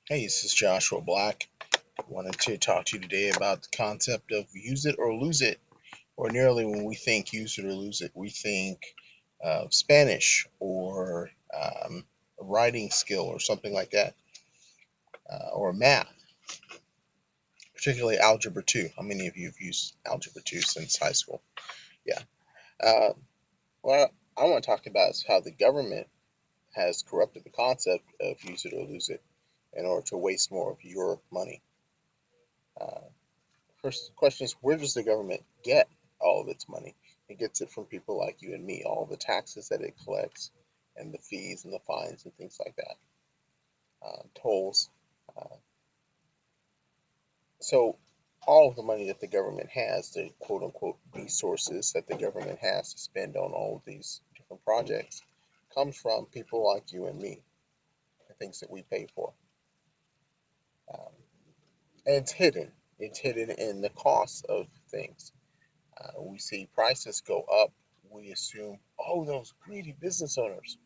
Hey, this is Joshua Black. I wanted to talk to you today about the concept of use it or lose it. Ordinarily, when we think use it or lose it, we think Spanish or a writing skill or something like that, or math, particularly Algebra 2. How many of you have used Algebra 2 since high school? Yeah. Uh, what I want to talk about is how the government has corrupted the concept of use it or lose it in order to waste more of your money. Uh, First question is, where does the government get all of its money? It gets it from people like you and me, all the taxes that it collects, and the fees and the fines and things like that, tolls. Uh, so all of the money that the government has, the quote unquote resources that the government has to spend on all of these different projects, comes from people like you and me, the things that we pay for. Um, and it's hidden. It's hidden in the cost of things. We see prices go up, we assume, oh, those greedy business owners.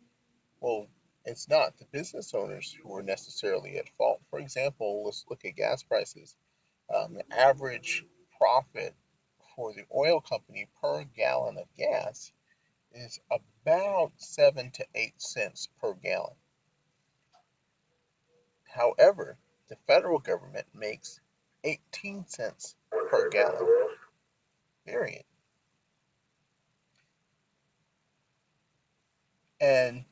Well, it's not the business owners who are necessarily at fault. For example, let's look at gas prices. The average profit for the oil company per gallon of gas is about 7 to 8 cents per gallon. However, the federal government makes 18 cents per gallon, period. And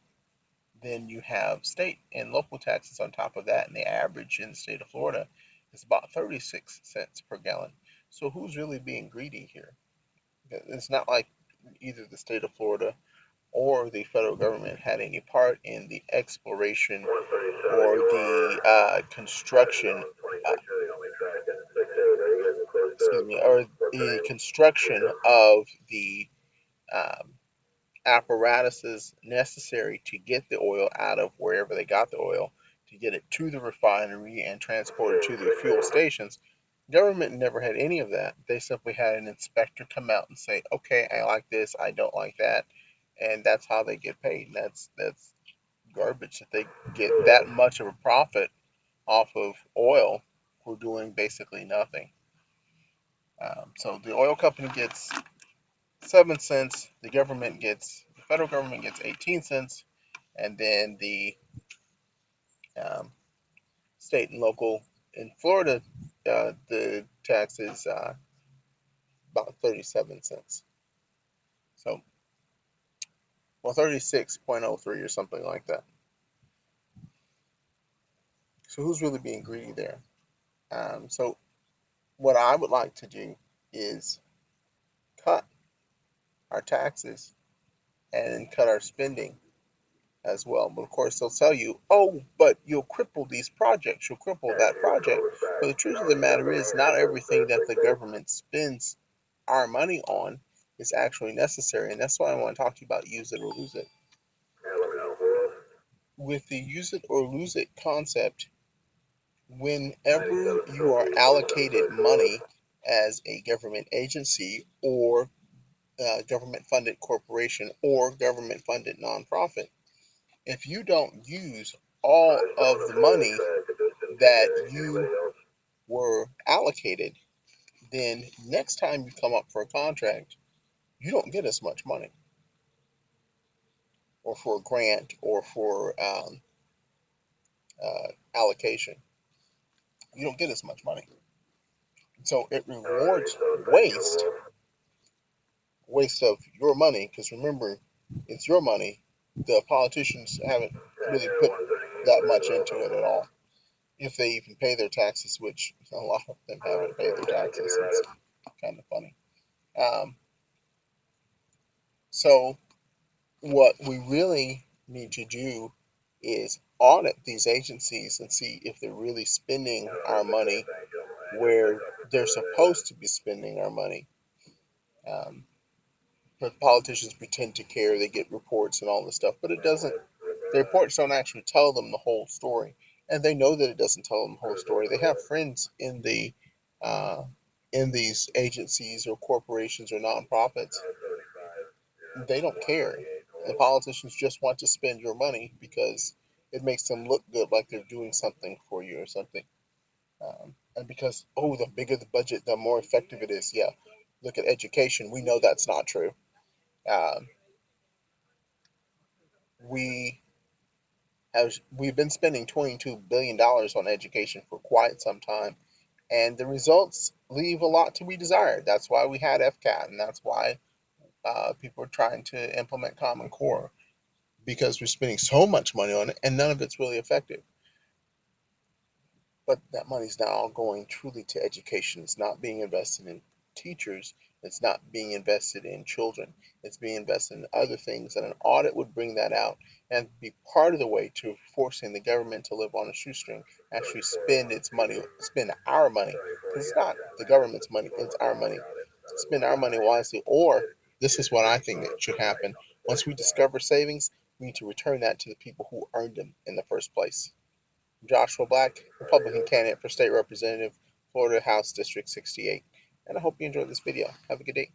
then you have state and local taxes on top of that, and the average in the state of Florida is about 36 cents per gallon. So who's really being greedy here? It's not like either the state of Florida or the federal government had any part in the exploration or the construction, uh, excuse me, or the construction of the um, apparatuses necessary to get the oil out of wherever they got the oil, to get it to the refinery and transport it to the fuel stations. Government never had any of that. They simply had an inspector come out and say, "Okay, I like this, I don't like that," and that's how they get paid. And that's garbage that they get that much of a profit off of oil for doing basically nothing. So the oil company gets 7 cents. The federal government gets 18 cents, and then the um, state and local in Florida, the tax is about 37 cents. So, well, 36.03 or something like that. So, who's really being greedy there? So, what I would like to do is cut our taxes and cut our spending as well. But of course, they'll tell you, oh, but you'll cripple these projects, you'll cripple that project. But the truth of the matter is, not everything that the government spends our money on is actually necessary. And that's why I want to talk to you about use it or lose it. With the use it or lose it concept, whenever you are allocated money as a government agency or government funded corporation or government funded nonprofit, if you don't use all of the money that you were allocated, then next time you come up for a contract, you don't get as much money, or for a grant, or for allocation. You don't get as much money. So it rewards waste, waste of your money, because remember, it's your money. The politicians haven't really put that much into it at all, if they even pay their taxes, which a lot of them haven't paid their taxes. It's kind of funny. Um, so what we really need to do is audit these agencies and see if they're really spending our money where they're supposed to be spending our money. Um, but politicians pretend to care. They get reports and all this stuff, but it doesn't. The reports don't actually tell them the whole story, and they know that it doesn't tell them the whole story. They have friends uh, in these agencies or corporations or nonprofits. They don't care. The politicians just want to spend your money because it makes them look good, like they're doing something for you or something. And because, oh, the bigger the budget, the more effective it is. Yeah, look at education. We know that's not true. Um, we we've been spending $22 billion on education for quite some time, and the results leave a lot to be desired. That's why we had FCAT, and that's why people are trying to implement Common Core, because we're spending so much money on it, and none of it's really effective. But that money's now going truly to education. It's not being invested in teachers. It's not being invested in children. It's being invested in other things. And an audit would bring that out and be part of the way to forcing the government to live on a shoestring, actually spend its money, spend our money. Because it's not the government's money, it's our money. Spend our money wisely. Or this is what I think that should happen. Once we discover savings, we need to return that to the people who earned them in the first place. Joshua Black, Republican candidate for state representative, Florida House District 68. And I hope you enjoyed this video. Have a good day.